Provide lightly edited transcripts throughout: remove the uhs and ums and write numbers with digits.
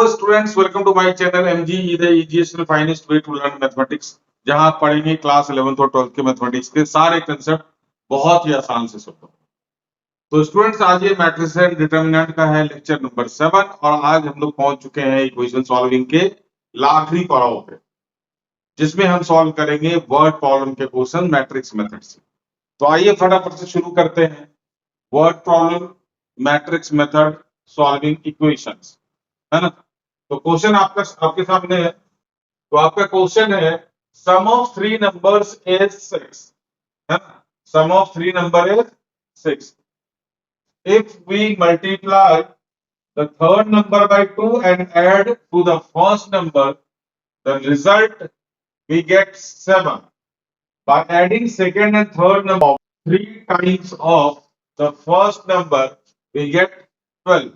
Students, welcome to my channel MG the easiest and finest way to learn mathematics, जहां आप पढ़ेंगे class 11th और 12th के mathematics के सारे कंसेप्ट बहुत ही आसान से सुनो। तो स्टूडेंट्स, आज ये मैट्रिक्स एंड डिटरमिनेंट का है लेक्चर नंबर 7 और आज हम लोग पहुंच चुके हैं इक्वेशन सॉल्विंग के आखिरी पड़ाव पे, जिसमें हम सॉल्व करेंगे वर्ड प्रॉब्लम के क्वेश्चन मैट्रिक्स मेथड से। तो आइए फटाफट से शुरू करते हैं। Word problem, matrix method, solving equations, है ना। तो क्वेश्चन आपके सामने है। तो आपका क्वेश्चन है sum of three numbers is 6, है ना। Sum of three number is 6 if we multiply the third number by 2 and add to the first number, the result we get 7. By adding second and third number 3 times of the first number, we get 12.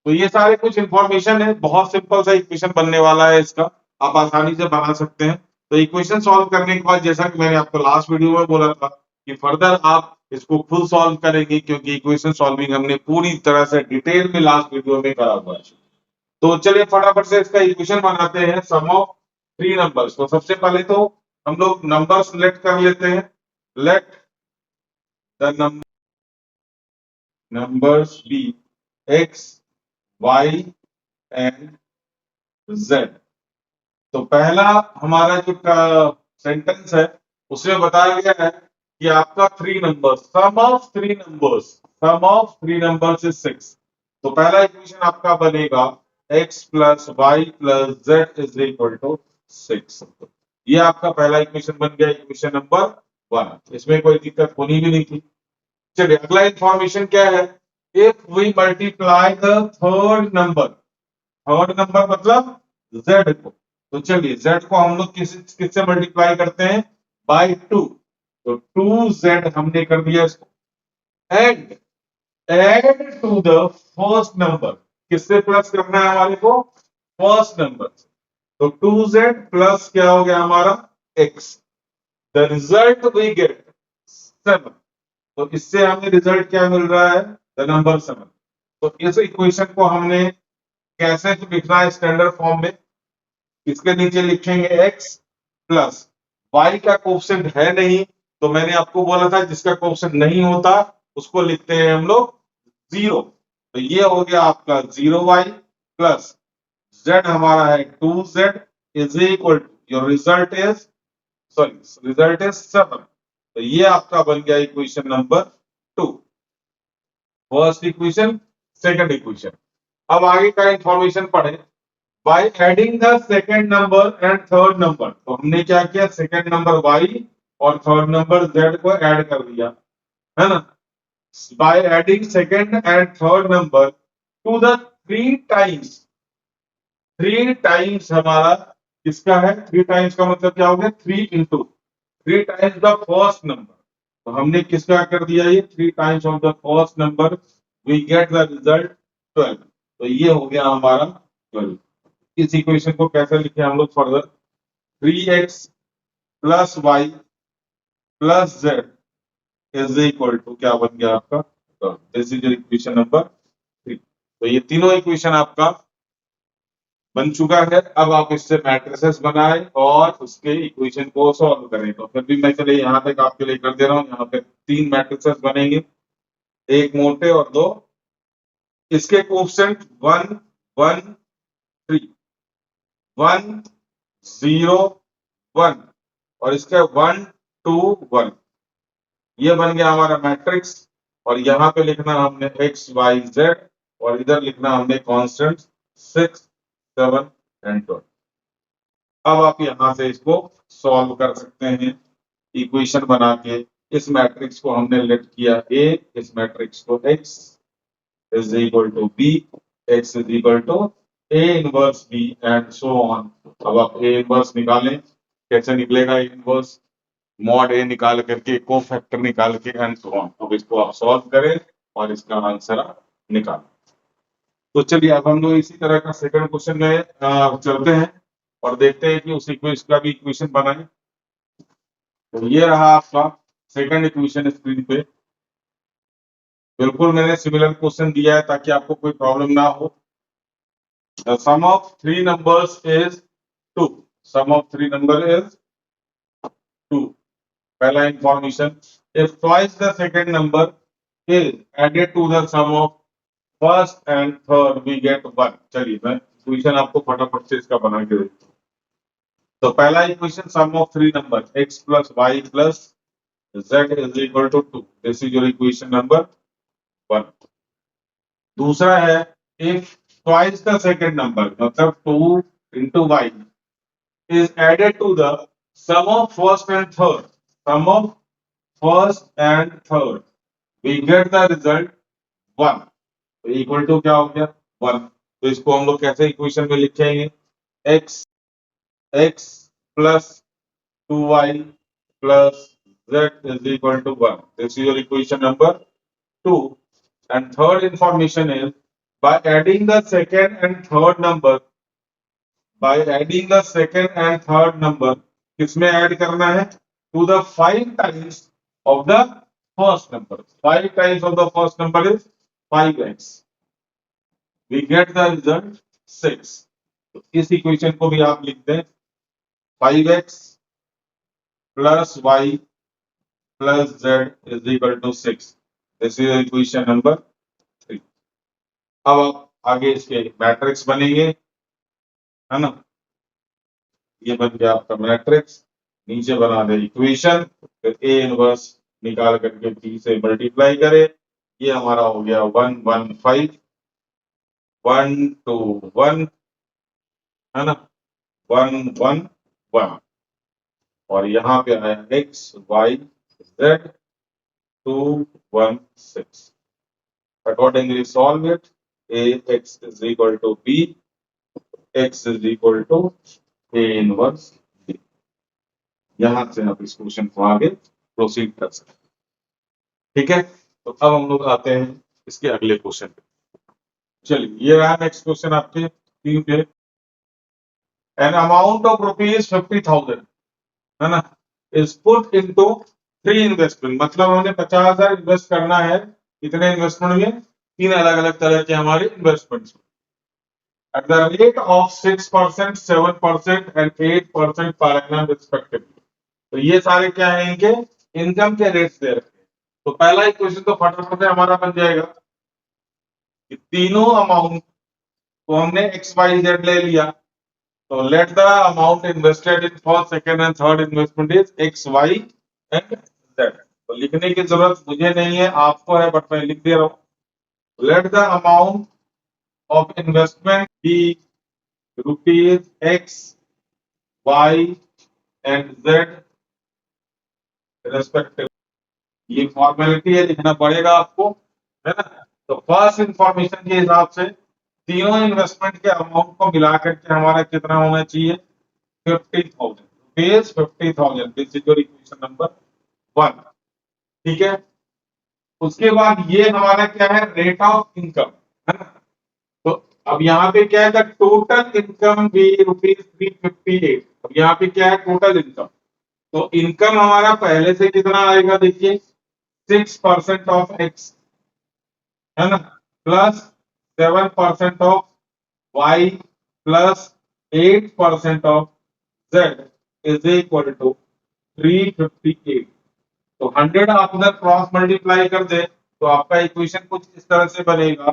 तो ये सारे कुछ information है, बहुत simple सा equation बनने वाला है इसका, आप आसानी से बना सकते हैं। तो इक्वेशन सॉल्व करने के बाद, जैसा कि मैंने आपको लास्ट वीडियो में बोला था कि फर्दर आप इसको खुद सॉल्व करेंगे, क्योंकि इक्वेशन सॉल्विंग हमने पूरी तरह से डिटेल में लास्ट वीडियो में करा हुआ है। तो चलिए फटाफट से इसका इक्वेशन बनाते हैं, सम ऑफ थ्री नंबर्स। तो सबसे पहले तो हम लोग नंबर सिलेक्ट कर लेते हैं। Let the numbers be x, y and z। तो पहला हमारा जो सेंटेंस है उसमें बताया गया है कि आपका three number, sum of three numbers is 6। तो पहला इक्वेशन आपका बनेगा x plus y plus z is equal to 6। ये आपका पहला इक्वेशन बन गया, इक्वेशन नंबर 1। इसमें कोई दिक्कत होनी भी नहीं थी। चलिए अगला इंफॉर्मेशन क्या है, if we multiply the third number मतलब z को। तो चलिए z को हम लोग किससे मल्टीप्लाई करते हैं, बाय 2। तो 2z हमने कर दिया इसको। Add to the first number, किससे प्लस करना है हमारे को, फर्स्ट नंबर। तो 2z प्लस क्या हो गया हमारा x, the result we get 7। तो इससे हमें रिजल्ट क्या मिल रहा है, द नंबर 7। तो इस इक्वेशन को हमने कैसे लिखना है, स्टैंडर्ड फॉर्म में। इसके नीचे लिखेंगे x प्लस y का कोफिशिएंट है नहीं, तो मैंने आपको बोला था जिसका कोफिशिएंट नहीं होता उसको लिखते हैं हम लोग 0। तो ये हो गया आपका 0y प्लस z हमारा है 2z is equal to your result is 7। तो ये आपका बन गया equation number 2, first equation. Second equation, अब आगे का इंफॉर्मेशन पढ़े। By adding the second number and third number, तो हमने क्या किया, सेकंड नंबर y और थर्ड नंबर z को ऐड कर दिया, है ना। By adding second and third number to the three times हमारा किसका है, थ्री टाइम्स का मतलब क्या हो गया, three times the first number. तो हमने किसका कर दिया, ये three times of the first number, we get the result 12। तो ये हो गया हमारा 12। इस इक्वेशन को कैसे लिखे हम लोग further, 3x plus y plus z is equal to क्या बन गया आपका, दिस इज इक्वेशन नंबर 3। तो ये तीनों इक्वेशन आपका बन चुका है। अब आप इससे मैट्रिसेस बनाए और उसके इक्वेशन को सॉल्व करें। तो फिर भी मैं चले यहाँ तक आपके लिए कर दे रहा हूँ। यहाँ पे तीन मैट्रिसेस बनेंगे, एक मोटे और दो, इसके कोफिशिएंट 1 1 3, 1 0 1 और इसका 1 2 1। ये बन गया हमारा मैट्रिक्स। और यहाँ पे लिखना हमने x y z और इधर लिखना हमने कांस्टेंट 6 7 एंड 12। अब आप यहाँ से इसको सॉल्व कर सकते हैं इक्वेशन बना के। इस मैट्रिक्स को हमने लेट किया a, इस मैट्रिक्स को x is equal to b, x is equal to a inverse b and so on. अब आप a इनवर्स निकालें, कैसे निकलेगा a इनवर्स, मॉड a निकाल करके, को फैक्टर निकाल के एंड सो ऑन। अब इसको आप सॉल्व करें और इसका आंसर आप निकालें। तो चलिए अब हम लोग इसी तरह का सेकंड क्वेश्चन में चलते हैं और देखते हैं कि उस इक्वेशन का भी इक्वेशन बनाएं। तो ये रहा आपका सेकंड इक्वेशन स्क्रीन पे। बिल्कुल मैंने सिमिलर क्वेश्चन दिया है ताकि आपको कोई प्रॉब्लम ना हो। The sum of three numbers is 2. Sum of three number is 2. पहला information. If twice the second number is added to the sum of first and third, we get 1. चलिए मैं इक्वेशन आपको फटाफट से इसका बना के देता हूँ. तो पहला equation some of three number x plus y plus z is equal to 2. This is your equation number 1. दूसरा है if twice the second number मतलब 2 into y is added to the sum of first and third. Sum of first and third. We get the result 1. तो equal to क्या हो गया 1. तो इसको हम लोग कैसे इक्वेशन में लिखेंगे x plus 2y plus z is equal to 1. This is your equation number 2. And third information is by adding the second and third number, किसमें ऐड करना है to the 5 times of the first number. 5 times of the first number is 5x. We get the result 6. तो इस equation को भी आप लिख दें 5x plus y plus z is equal to 6. This is equation number 3. अब आप आगे इसके मैट्रिक्स बनेंगे है ना. ये बन गया आपका मैट्रिक्स. नीचे बना दे इक्वेशन, फिर a इनवर्स निकाल करके b से मल्टीप्लाई करें. ये हमारा हो गया 1 1 5 1 2 1 है ना 1 1 1 और यहाँ पे आया x y z 2 1 6. Accordingly solve it. Ax is equal to b, x is equal to a inverse b. यहां से आप इस क्वेश्चन को आगे प्रोसीड कर सकते हैं. ठीक है. तो अब हम लोग आते हैं इसके अगले क्वेश्चन पे. चलिए ये रहा नेक्स्ट क्वेश्चन आपके स्क्रीन पे. एन अमाउंट ऑफ ₹50,000 है ना इज पुट इनटू 3 इन्वेस्टमेंट. मतलब हमने 50,000 इन्वेस्ट करना है. कितने इन्वेस्टमेंट में 3 अलग अलग तरह के हमारे investments at the rate of 6%, 7% and 8% per annum respectively. तो ये सारे क्या है इनके इनकम के रेट्स दे रखे हैं. तो पहला इक्वेशन तो फटाफट से हमारा बन जाएगा कि तीनों अमाउंट को हमने x y z ले लिया. तो let the amount invested in first second and third investment is x y and z. तो लिखने की जरूरत मुझे नहीं है, आपको है, बट मैं लिख दे रहा हूं. Let the amount of investment be rupees x, y and z respectively. ये फॉर्मेलिटी है, लिखना पड़ेगा आपको है ना. तो फर्स्ट इंफॉर्मेशन के हिसाब से तीनों इन्वेस्टमेंट के अमाउंट को मिला करके हमारा कितना होना चाहिए 50,000 rupees 50,000. This is your equation number 1. ठीक है. उसके बाद ये हमारा क्या है रेट ऑफ इनकम है ना. तो अब यहाँ पे क्या है टोटल इनकम भी ₹358. अब यहाँ पे क्या है टोटल इनकम. तो इनकम हमारा पहले से कितना आएगा देखिए 6% ऑफ x है ना plus 7% of y plus 8% of z is equal to 358. तो 100 आप उधर क्रॉस मल्टीप्लाई कर दे तो आपका इक्वेशन कुछ इस तरह से बनेगा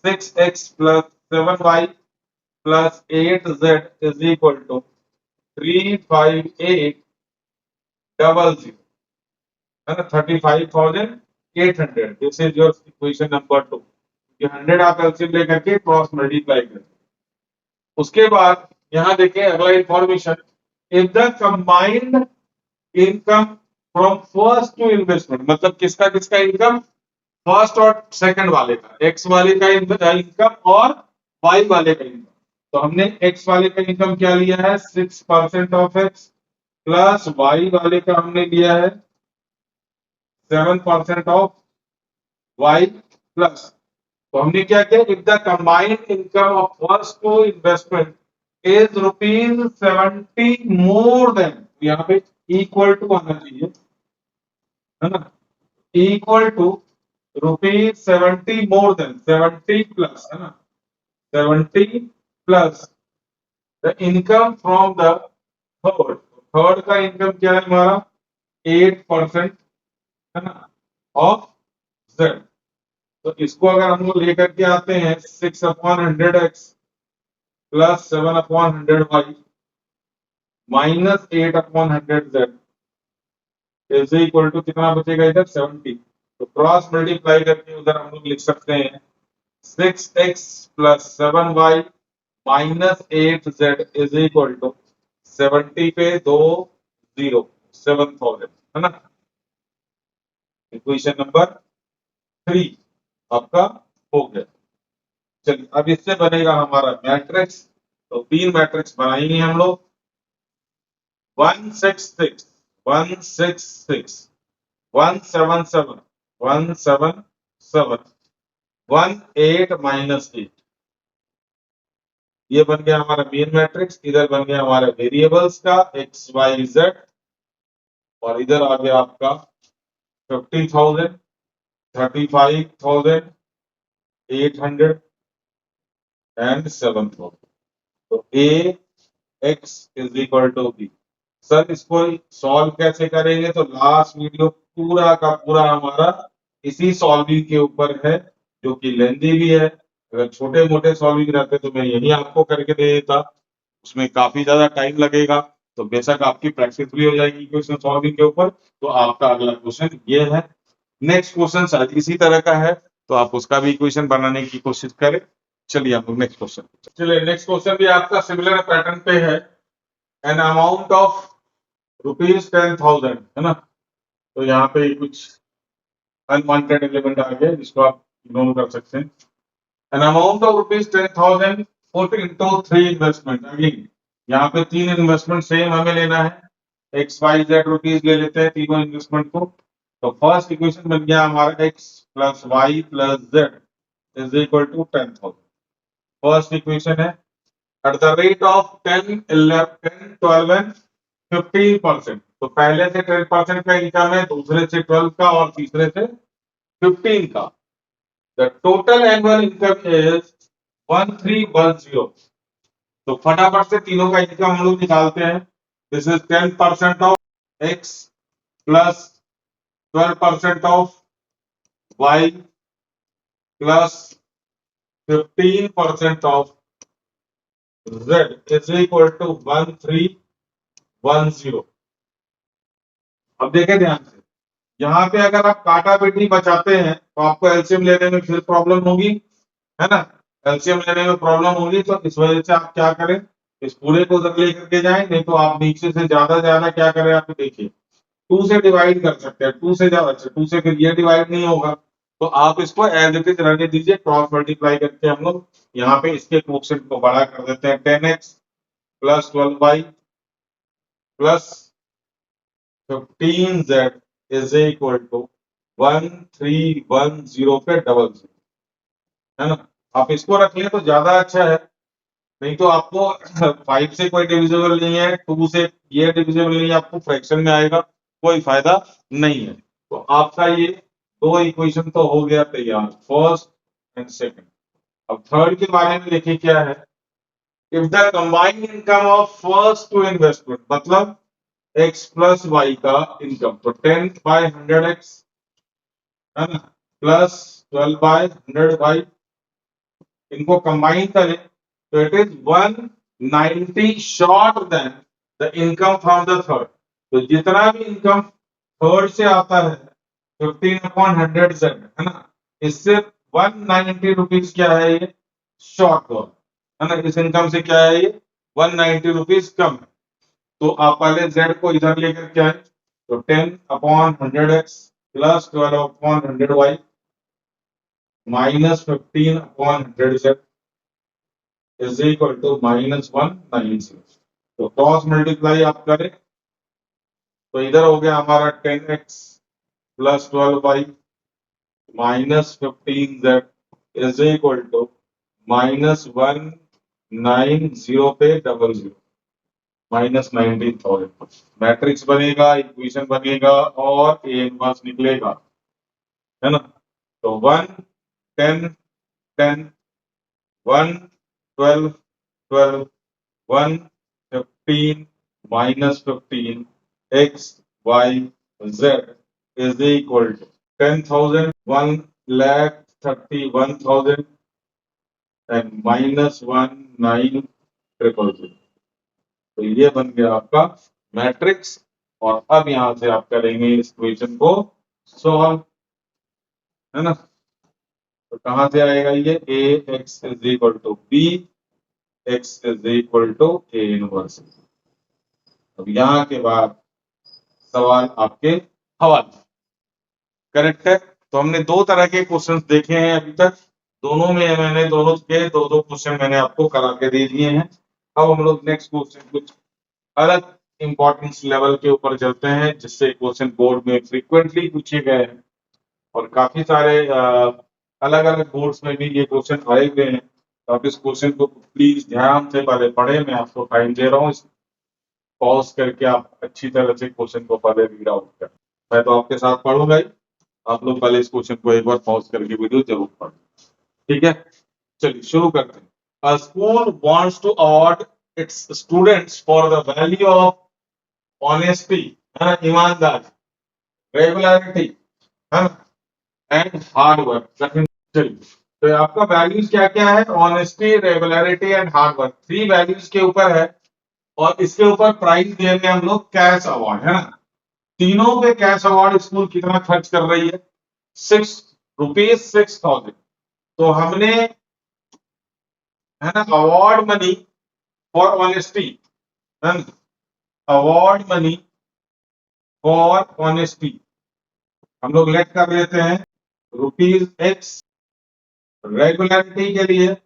6x plus 7y plus 8z is equal to 35800 है ना 35,800. This is your equation number 2. ये 100 आप एलसीएम लेकर के क्रॉस मल्टीप्लाई करें. उसके बाद यहां देखिए अगला information if the combined income from first two investment. मतलब किसका किसका इनकम फर्स्ट और सेकंड वाले का एक्स वाले का इनकम और वाई वाले का इनकम. तो हमने एक्स वाले का इनकम क्या लिया है 6% ऑफ एक्स प्लस वाई वाले का हमने लिया है 7% ऑफ वाई प्लस. तो हमने क्या किया if the combined income of first two investment is ₹70 more than. यहाँ पे इक्वल टू आना चाहिए है ना equal to ₹70 more than 70 plus है ना 70 plus the income from the third. Third का इनकम क्या है हमारा 8%, है ना, ऑफ जेड। तो इसको अगर हम लोग लेकर के आते हैं 6/100x plus 7/100y minus 8/100z is equal to कितना बचेगा इधर 70। तो क्रॉस मल्टीप्लाई करके उधर हम लोग लिख सकते हैं 6x plus 7y minus 8z is equal to 70 पे 2 0 7000, है ना। इक्वेशन नंबर 3 आपका हो गया। चलिए अब इससे बनेगा हमारा मैट्रिक्स। तो 3 मैट्रिक्स बनाएंगे हम लोग 166 166 177 177 18 माइनस 8। ये बन गया हमारा मेन मैट्रिक्स। इधर बन गया हमारा वेरिएबल्स का एक्स वाई जेड, और इधर आ गया आपका 50,000 35,000 800 एंड 7,000। तो A x is equal to B. Sir इसको सॉल्व कैसे करेंगे? तो लास्ट वीडियो पूरा का पूरा हमारा इसी सॉल्विंग के ऊपर है, जो कि लेंदी भी है। अगर छोटे मोटे सॉल्विंग रहते तो मैं यही आपको करके दे देता, उसमें काफी ज्यादा टाइम लगेगा। तो बेशक आपकी प्रैक्टिस भी हो जाएगी क्वेश्चन सॉल्विंग के ऊपर। तो आपका अगला क्वेश्चन ये है। नेक्स्ट क्वेश्चन शायद इसी तरह का है, तो आप उसका भी इक्वेशन बनाने की कोशिश करें। चलिए हम लोग नेक्स्ट क्वेश्चन। चलिए नेक्स्ट क्वेश्चन भी आपका सिमिलर पैटर्न पे है। एन अमाउंट ऑफ ₹10,000, है ना। तो यहाँ पे कुछ अनवांटेड एलिमेंट आ गया जिसको आप इग्नोर कर सकते हैं। An amount of ₹10,000 put into 3 investment. Again यहाँ पे 3 इन्वेस्टमेंट सेम हमें लेना है। एक्स वाई जेड रुपीज ले लेते हैं तीनों इन्वेस्टमेंट को। तो फर्स्ट इक्वेशन बन गया हमारा x plus y plus z is equal to 10,000। First equation है at the rate of 10 11 12 and 15%। तो पहले से 10% का इनकम है, दूसरे से 12 का और तीसरे से 15 का। The total annual income is 1310। तो फटाफट से तीनों का इनकम हम लोग निकालते हैं। This is 10% of x plus 12% of y plus 15% of z is equal to 1310। अब देखें ध्यान से, यहाँ पे अगर आप काटा बेटी बचाते हैं तो आपको एलसीएम लेने में फिर प्रॉब्लम होगी, है ना। एलसीएम लेने में प्रॉब्लम होगी, तो इस वजह से आप क्या करें, इस पूरे को उधर लेकर के जाएं। नहीं तो आप नीचे से ज्यादा क्या करें, आप देखिए 2 से डिवाइड कर सकते हैं। 2 से ज्यादा, 2 से फिर ये डिवाइड नहीं होगा, तो आप इसको एज इट इज रहने दीजिए। क्रॉस मल्टीप्लाई करके हम लोग यहाँ पे इसके कोएफिशिएंट को बड़ा कर देते हैं। 10x plus 12y plus 15z is equal to 1310 पे डबल जीरो, है ना। आप इसको रख लें तो ज्यादा अच्छा है। नहीं तो आपको 5 से कोई डिविजिबल नहीं है, 2 से ये डिविजिबल नहीं है, आपको फ्रैक्शन में आएगा, कोई फायदा नहीं है। तो आपका ये 2 इक्वेशन तो हो गया तैयार, फर्स्ट एंड सेकंड। अब थर्ड के बारे में देखिए क्या है। If the combined income of first two investment, मतलब x प्लस वाई का इनकम, तो 10/100x, है ना, प्लस 12/100y, इनको कंबाइन करें तो it is 190 short than the income from the third. तो जितना भी इनकम थर्ड से आता है 15/100z, है ना, इससे 190 रुपीज क्या है ये शॉर्ट हुआ, है ना। इस इनकम से क्या है ये 190 रुपीज कम है। तो आप पहले z को इधर लेकर के आए, तो 10/100x plus 12/100y minus 15/100z is equal to -190। तो क्रॉस मल्टीप्लाई आप करें तो इधर हो गया हमारा 10x plus 12y minus 15z is equal to -190 पे डबल जीरो -19,000। मैट्रिक्स बनेगा, इक्वेशन बनेगा और ए इनवर्स निकलेगा, है ना। तो 1 10 10 1 12 12, 1, 15 minus 15 x y z is equal to 10,000, 1,31,000 and minus 1,9,000. तो ये बन गया आपका मैट्रिक्स। और अब यहां से आप करेंगे इस इक्वेशन को सॉल्व, है ना। तो कहां से आएगा ये A x is equal to B x is equal to A inverse. अब यहां के बाद सवाल आपके हवाले, करेक्ट है। तो हमने दो तरह के क्वेश्चंस देखे हैं अभी तक, दोनों में मैंने दोनों के दो दो क्वेश्चन मैंने आपको करा के दे दिए हैं। अब हम लोग नेक्स्ट क्वेश्चन कुछ अलग इंपॉर्टेंस लेवल के ऊपर चलते हैं, जिससे क्वेश्चन बोर्ड में फ्रीक्वेंटली पूछे गए हैं और काफी सारे अलग अलग बोर्ड्स में भी ये क्वेश्चन आए हुए हैं। तो आप इस क्वेश्चन को प्लीज ध्यान से पहले पढ़े, मैं आपको टाइम दे रहा हूँ, पॉज करके आप अच्छी तरह से क्वेश्चन को पहले रीड आउट करें। मैं तो आपके साथ पढ़ूंगा ही, आप लोग पहले इस क्वेश्चन को एक बार पॉज करके वीडियो जरूर पढ़ें, ठीक है। चलिए शुरू करते हैं। A school wants to award its students for the value of honesty, है ना, ईमानदारी, रेगुलरिटी, है ना, एंड हार्ड वर्क। चलिए, तो आपका वैल्यूज क्या क्या है? Honesty, regularity and hard work, 3 values के ऊपर है। और इसके ऊपर प्राइस देंगे हम लोग कैश अवार्ड, है ना। तीनों पे कैश अवार्ड स्कूल कितना खर्च कर रही है? ₹6,000। तो हमने, है ना, अवार्ड मनी फॉर ऑनेस्टी, है ना, अवार्ड मनी फॉर ऑनेस्टी हम लोग लेट कर लेते हैं ₹X, रेगुलरिटी के लिए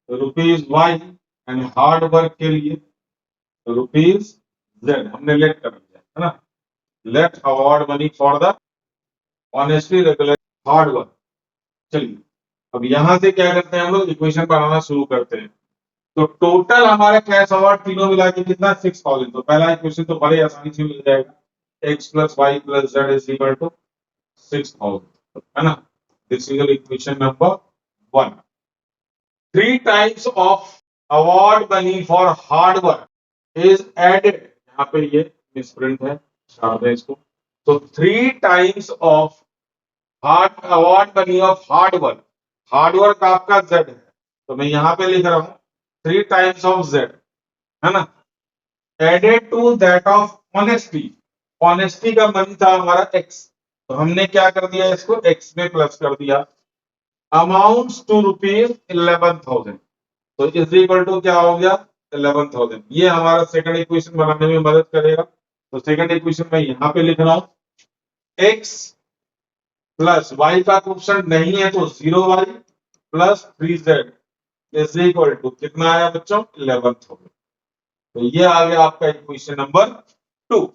₹Y एंड हार्ड वर्क के लिए ₹Z हमने लेट कर लिया, है ना। Let award money for the honesty, regularity, hard work. चलिए, अब यहां से क्या करते हैं हम लोग, इक्वेशन बनाना शुरू करते हैं। तो टोटल हमारे कैश अवार्ड तीनों मिला के कितना? 6,000। तो पहला इक्वेशन तो बड़े आसानी से मिल जाएगा, x plus y plus z is equal to 6,000, है ना। This is equation number 1। 3 times of award money for hard work is added, यहाँ पे ये मिसप्रिंट है, हटा दें इसको। तो 3 times of hard award money of hard work आपका z है, तो मैं यहां पे लिख रहा हूं 3 टाइम्स ऑफ z, है ना, added to that of honesty. Honesty का मनी था हमारा x, तो हमने क्या कर दिया, इसको x में प्लस कर दिया। अमाउंट्स टू ₹11,000, तो इज इक्वल टू क्या हो गया? 11,000। ये हमारा सेकंड इक्वेशन बनाने में मदद करेगा। तो सेकंड इक्वेशन में यहां पे लिख रहा हूं x प्लस y का ऑप्शन नहीं है तो 0y plus 3z is equal to कितना आया बच्चों? 11,000। तो ये आ गया आपका इक्वेशन नंबर 2।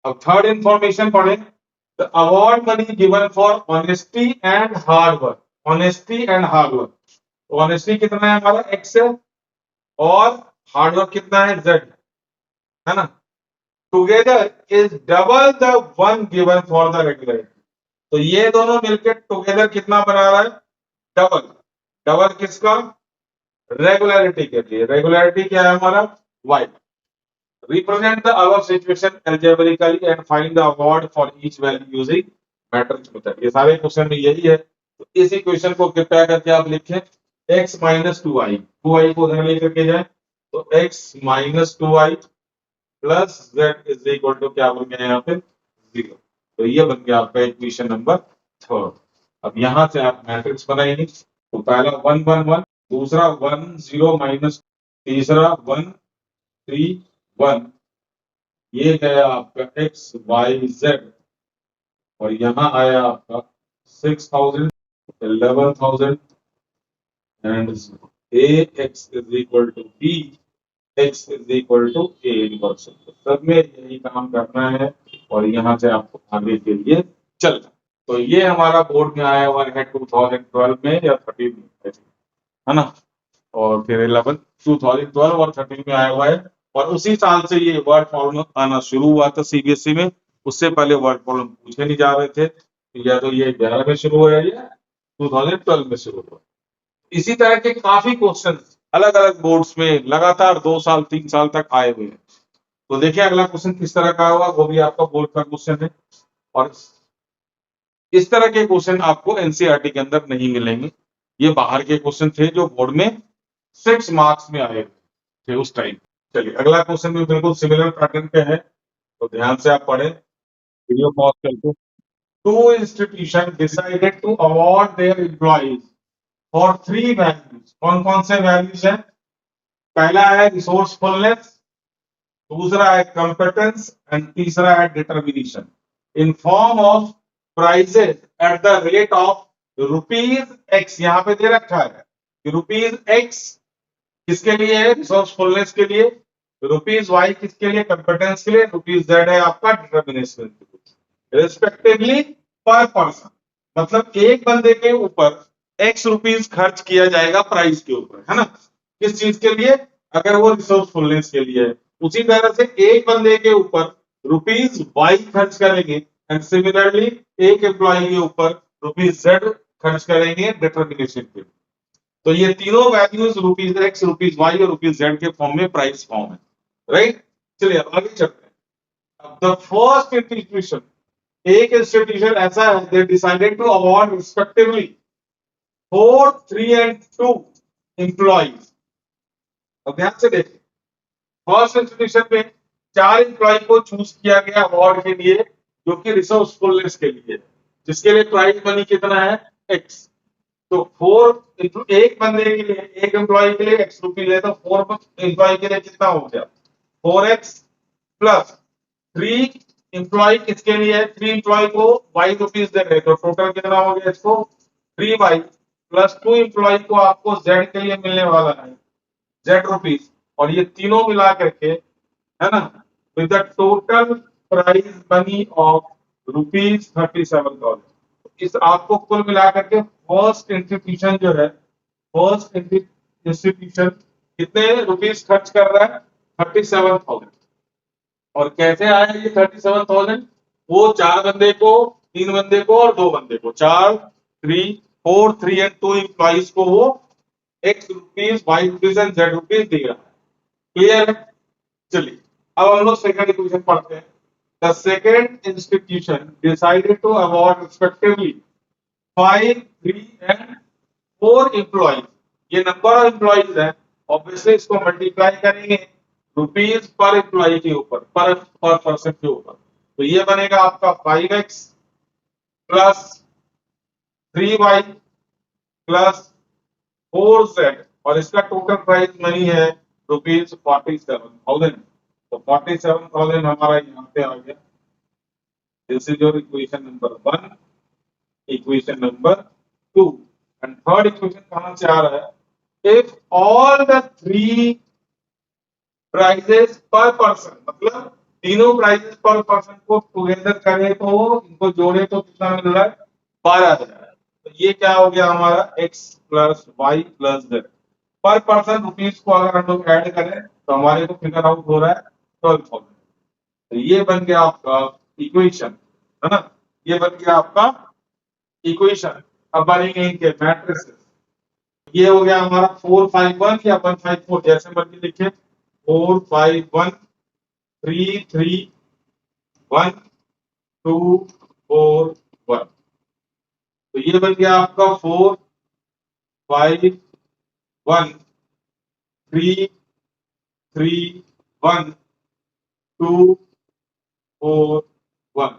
अब थर्ड इंफॉर्मेशन पढ़ें, the award money given for honesty and hard work. Honesty and hard work, honesty कितना है हमारा? x है, और हार्ड वर्क कितना है? z, है ना। Together is double the one given for the regularity. तो ये दोनों मिलकर टुगेदर कितना बना रहा है? डबल। डबल किसका? रेगुलरिटी के लिए। रेगुलरिटी क्या है हमारा? y। Represent the above situation algebraically and find the award for each value using matrix method। ये सारे क्वेश्चन में यही है। तो इस इक्वेशन को कृपया करके आप लिखें x माइनस 2i, 2i को उधर लेकर के जाए, तो x minus 2i plus z is equal to क्या बन गया यहाँ पे? 0। तो ये बन गया आपका इक्वेशन नंबर 3। अब यहां से आप मैट्रिक्स बनाएंगे। तो पहला 1 1 1, दूसरा 1 0 माइनस, तीसरा 1 3 1, ये गया आपका x y z, और यहां आया आपका 6,000, 11,000 and a x is equal to b x is equal to a inverse. सब में यही काम करना है और यहां से आपको आगे के लिए चलना। तो ये हमारा बोर्ड में आया हुआ है 2012 में या 13 में, है ना, और फिर 2012 और 13 में आया हुआ है। और उसी साल से ये वर्ड प्रॉब्लम आना शुरू हुआ था सीबीएसई में। उससे पहले वर्ड प्रॉब्लम पूछे नहीं जा रहे थे, या तो ये 11 में शुरू हुआ या 2012 में शुरू हुआ। इसी तरह के काफी क्वेश्चन अलग अलग बोर्ड्स में लगातार 2 साल 3 साल तक आए हुए हैं। तो देखिए अगला क्वेश्चन किस तरह का होगा, वो भी आपका बोर्ड का क्वेश्चन है और इस तरह के क्वेश्चन आपको एनसीईआरटी के अंदर नहीं मिलेंगे। ये बाहर के क्वेश्चन थे जो बोर्ड में 6 मार्क्स में आए थे उस टाइम। चलिए अगला क्वेश्चन भी बिल्कुल सिमिलर पैटर्न पे है, तो ध्यान से आप पढ़ें, वीडियो पॉज करके। Two institution decided to award their employees for 3 values. कौन कौन से वैल्यूज हैं? पहला है रिसोर्सफुलनेस, दूसरा है कंपेटेंस एंड तीसरा है determination in form of prizes at the rate of ₹X। यहां पे दे रखा है कि ₹X किसके लिए है? रिसोर्सफुलनेस के लिए। ₹Y किसके लिए? कंपेटेंस के लिए। ₹Z है आपका डिटर्मिनेशन के लिए, रिस्पेक्टिवली पर पर्सन। मतलब एक बंदे के ऊपर X रुपीज खर्च किया जाएगा प्राइस के ऊपर, है ना? किस चीज के लिए? अगर वो रिसोर्सफुलनेस के लिए है। उसी तरह से एक बंदे के ऊपर ₹Y खर्च करेंगे एंड सिमिलरली एक एम्प्लॉय के ऊपर ₹Z खर्च करेंगे डिटर्मिनेशन के लिए। तो ये तीनों वैल्यूज ₹X, ₹Y और ₹Z के फॉर्म में प्राइस फॉर्म है, राइट? चलिए अब आगे चलते हैं। अब द फर्स्ट इंस्टीट्यूशन, एक इंस्टीट्यूशन ऐसा है they decided to award respectively 4, 3 and 2 employees. अब ध्यान से देखिए, फर्स्ट इंस्टीट्यूशन में 4 एम्प्लॉय को चूज किया गया अवार्ड के लिए जो कि रिसोर्सफुलनेस के लिए, जिसके लिए प्राइस मनी कितना है? X। तो 4 इंटू एक बंदे के लिए, एक एम्प्लॉय के लिए X रुपीज है, तो 4 एम्प्लॉय के लिए कितना हो गया? 4X प्लस 3 एम्प्लॉय किसके लिए है? 3 एम्प्लॉय को Y रुपीज दे रहे, तो टोटल कितना हो गया इसको? 3Y प्लस 2 एम्प्लॉय को आपको Z के लिए मिलने वाला है Z रुपीज, और ये तीनों मिला करके, है ना, with the total price money of ₹37,000। इस आपको कुल मिला करके फर्स्ट इंस्टीट्यूशन जो है, फर्स्ट इंस्टीट्यूशन कितने रुपीज खर्च कर रहा है? 37,000। और कैसे आया ये 37,000? वो 4 बंदे को, 3 बंदे को और 2 बंदे को, 4 3 एंड 2 एम्प्लॉइज को वो X rupees, Y rupees and Z rupees दे रहा है। क्लियर है? चलिए अब हम लोग सेकंड इक्वेशन पढ़ते हैं। The second institution decided to award respectively 5, 3 and 4 employees. ये नंबर ऑफ एम्प्लॉइज है, ऑब्वियसली इसको मल्टीप्लाई करेंगे रुपीज पर एम्प्लॉय के ऊपर, पर पर्सन के ऊपर। तो ये बनेगा आपका 5X plus 3Y plus 4Z, और इसका टोटल प्राइस मनी है ₹47,000। तो 47,000 हमारा यहाँ पे आ गया। This is your equation number 1, equation number 2 and third equation कहां से आ रहा है? इफ ऑल द 3 प्राइजेस पर पर्सन, मतलब तीनों प्राइजेस पर पर्सन को टुगेदर करें तो इनको जोड़े तो कितना मिल रहा है? 12,000। तो ये क्या हो गया हमारा? X plus Y plus Z। पर पर्सन रुपीज को अगर हम लोग ऐड करें तो हमारे को फिगर आउट हो रहा है 12,000। तो ये बन गया आपका इक्वेशन, है ना? ये बन गया आपका इक्वेशन। अब बनेंगे इनके मैट्रिसेस। ये हो गया हमारा 451 या 154, जैसे मर्जी लिखे। 4 5 1 3 3 1 2 4 1। तो ये बन गया आपका 4 5 1 3 3 1 2 4 1।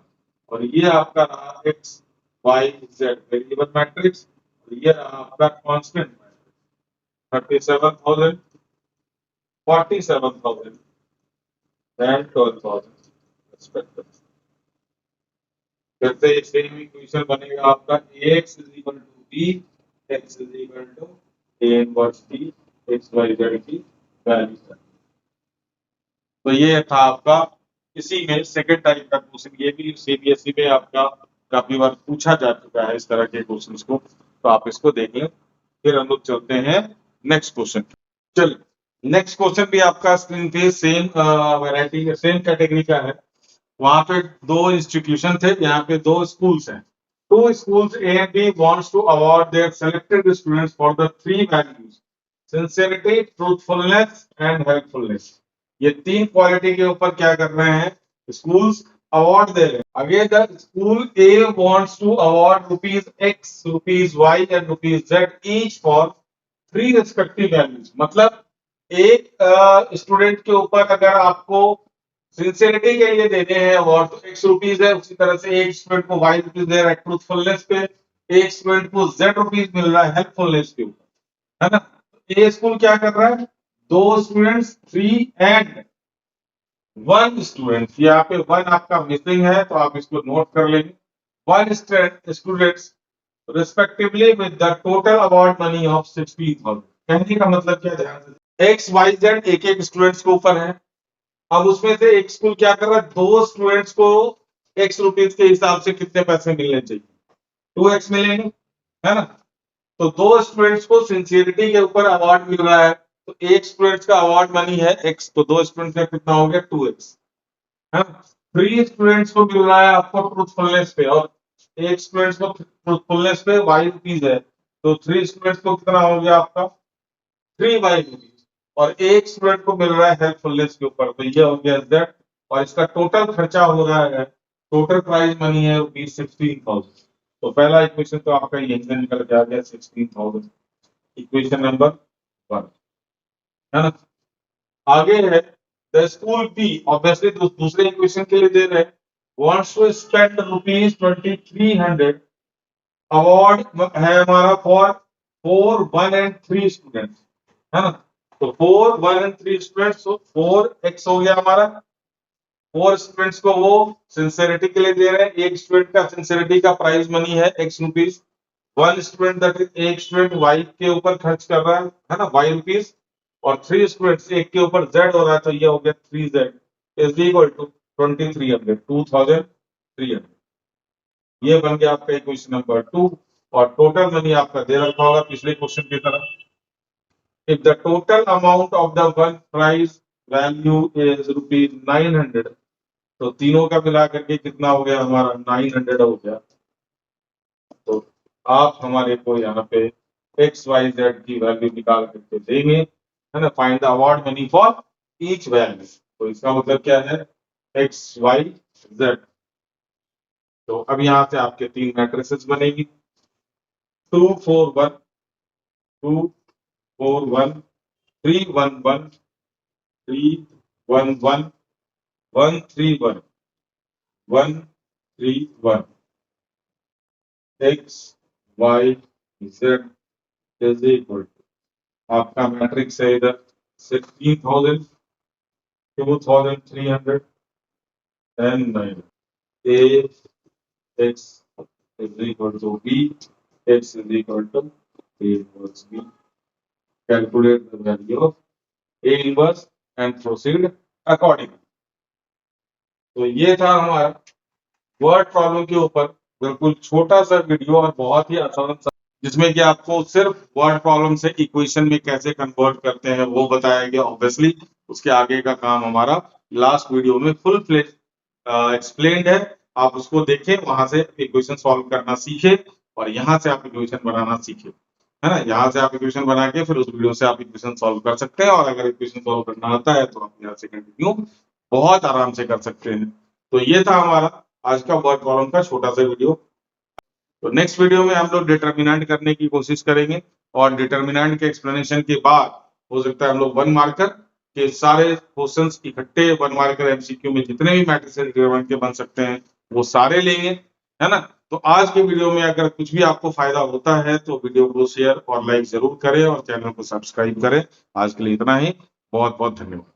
और ये आपका रहा X Y Z variable matrix, और ये रहा आपका कांस्टेंट मैट्रिक्स। 37,000, 47,000 and 12,000 respectively. फिर से सेम इक्वेशन बनेगा आपका Ax is equal to B, X is equal to A inverse B, X Y Z की वैल्यू। तो ये था आपका इसी में सेकंड टाइप का क्वेश्चन। ये भी सीबीएसई में आपका काफी बार पूछा जा चुका है इस तरह के क्वेश्चंस को, तो आप इसको देख लें। फिर हम लोग चलते हैं नेक्स्ट क्वेश्चन। चलिए नेक्स्ट क्वेश्चन भी आपका स्क्रीन पे सेम वैरायटी, सेम कैटेगरी का है। वहां पे 2 इंस्टीट्यूशन थे, यहाँ पे 2 स्कूल्स हैं। 2 schools A and B wants to award their selected students for the 3 values sincerity, truthfulness and helpfulness. ये 3 क्वालिटी के ऊपर क्या कर रहे हैं स्कूल्स, अवार्ड दे रहे हैं। Again the school A wants to award ₹X, ₹Y and ₹Z each for 3 respective values. मतलब एक स्टूडेंट के ऊपर अगर आपको सिंसियरिटी के लिए देने हैं अवार्ड तो ₹X है, उसी तरह से एक स्टूडेंट को Y दे रहा है ट्रूथफुलनेस पे, एक स्टूडेंट को Z मिल रहा है हेल्पफुलनेस के ऊपर, है ना। ये स्कूल क्या कर रहा है, 2 स्टूडेंट्स 3 एंड 1 स्टूडेंट, यहाँ पे 1 आपका मिसिंग है तो आप इसको नोट कर लेंगे। 1 students respectively with the total award money of 16,000। कहने का मतलब क्या, ध्यान से X Y Z एक स्टूडेंट्स के ऊपर है। अब उसमें से एक स्कूल क्या कर रहा है, 2 स्टूडेंट्स को ₹X के हिसाब से कितने पैसे मिलने चाहिए, 2X मिलेंगे, है ना। तो 2 स्टूडेंट्स को सिंसियरिटी के ऊपर अवार्ड मिल रहा है तो एक स्टूडेंट्स का अवार्ड मनी है X, तो 2 स्टूडेंट्स का कितना हो गया 2X, है ना। 3 स्टूडेंट्स को मिल रहा है आपको ट्रूथफुलनेस पे और एक स्टूडेंट्स को ट्रूथफुलनेस पे ₹Y है, तो 3 स्टूडेंट्स को कितना हो गया आपका 3Y, और एक स्टूडेंट को मिल रहा है हेल्पफुलनेस के ऊपर, तो ये हो गया Z, और इसका टोटल खर्चा हो रहा है, टोटल प्राइस मनी है ₹16,000। तो पहला इक्वेशन तो आपका यही से निकल के आ गया 16,000, इक्वेशन नंबर 1, है ना। आगे है द स्कूल बी, ऑब्वियसली दूसरे इक्वेशन के लिए दे रहे हैं, वांट्स टू स्पेंड ₹2300 अवार्ड है हमारा फॉर 4, 1 एंड 3 स्टूडेंट्स, है ना। तो 4, 1 एंड 3 स्टूडेंट्स, तो 4X हो गया हमारा। 4 स्टूडेंट्स को वो सिंसियरिटी के लिए दे रहे हैं, एक स्टूडेंट का सिंसियरिटी का प्राइस मनी है X rupees, 1 student that is एक स्टूडेंट Y के ऊपर खर्च कर रहा है ना Y रुपीज, और 3 स्टूडेंट्स एक के ऊपर Z हो रहा है, तो ये हो गया 3Z इज इक्वल टू 2300। ये बन गया आपका इक्वेशन नंबर 2, और टोटल मनी आपका दे रखा होगा पिछले क्वेश्चन की तरह। If the total amount of the one prize value is ₹900, तो तीनों का मिला करके कितना हो गया हमारा 900 हो गया। तो आप हमारे को यहाँ पे XYZ की वैल्यू निकाल करके देंगे, है ना। Find the award money for each value, तो इसका मतलब क्या है XYZ। तो अब यहाँ से आपके 3 मैट्रिसेस बनेगी, 2 4 1, 2 4 1, 3 1 1, 3 1 1, 1 3 1, 1 3 1, X Y Z is equal to आपका मैट्रिक्स है इधर 16,000, 2,300 and 9। A X is equal to B, X is equal to A inverse B. Calculate the value of A inverse and proceed accordingly. तो ये था हमारा word problem के ऊपर बिल्कुल छोटा सा वीडियो और बहुत ही आसान सा, जिसमें कि आपको सिर्फ वर्ड प्रॉब्लम से इक्वेशन में कैसे कन्वर्ट करते हैं वो बताया गया। ऑब्वियसली उसके आगे का काम हमारा लास्ट वीडियो में फुल फ्लेज एक्सप्लेन्ड है, आप उसको देखें, वहां से इक्वेशन सॉल्व करना सीखे और यहाँ से आप इक्वेशन बनाना सीखे, है ना। यहाँ से आप इक्वेशन बना के फिर उस वीडियो से आप इक्वेशन सॉल्व कर सकते हैं, और अगर इक्वेशन सॉल्व करना आता है तो आप यहाँ से कंटिन्यू बहुत आराम से कर सकते हैं। तो ये था हमारा आज का वर्ड प्रॉब्लम का छोटा सा वीडियो। तो नेक्स्ट वीडियो में हम लोग डिटर्मिनेंट करने की कोशिश करेंगे, और डिटर्मिनेंट के एक्सप्लेनेशन के बाद हो सकता है हम लोग 1 मार्कर के सारे क्वेश्चंस इकट्ठे 1 मार्कर एमसीक्यू में जितने भी मैट्रिसेस डिटरमिनेंट के बन सकते हैं वो सारे लेंगे, है ना। तो आज के वीडियो में अगर कुछ भी आपको फायदा होता है तो वीडियो को शेयर और लाइक जरूर करें और चैनल को सब्सक्राइब करें। आज के लिए इतना ही, बहुत बहुत धन्यवाद।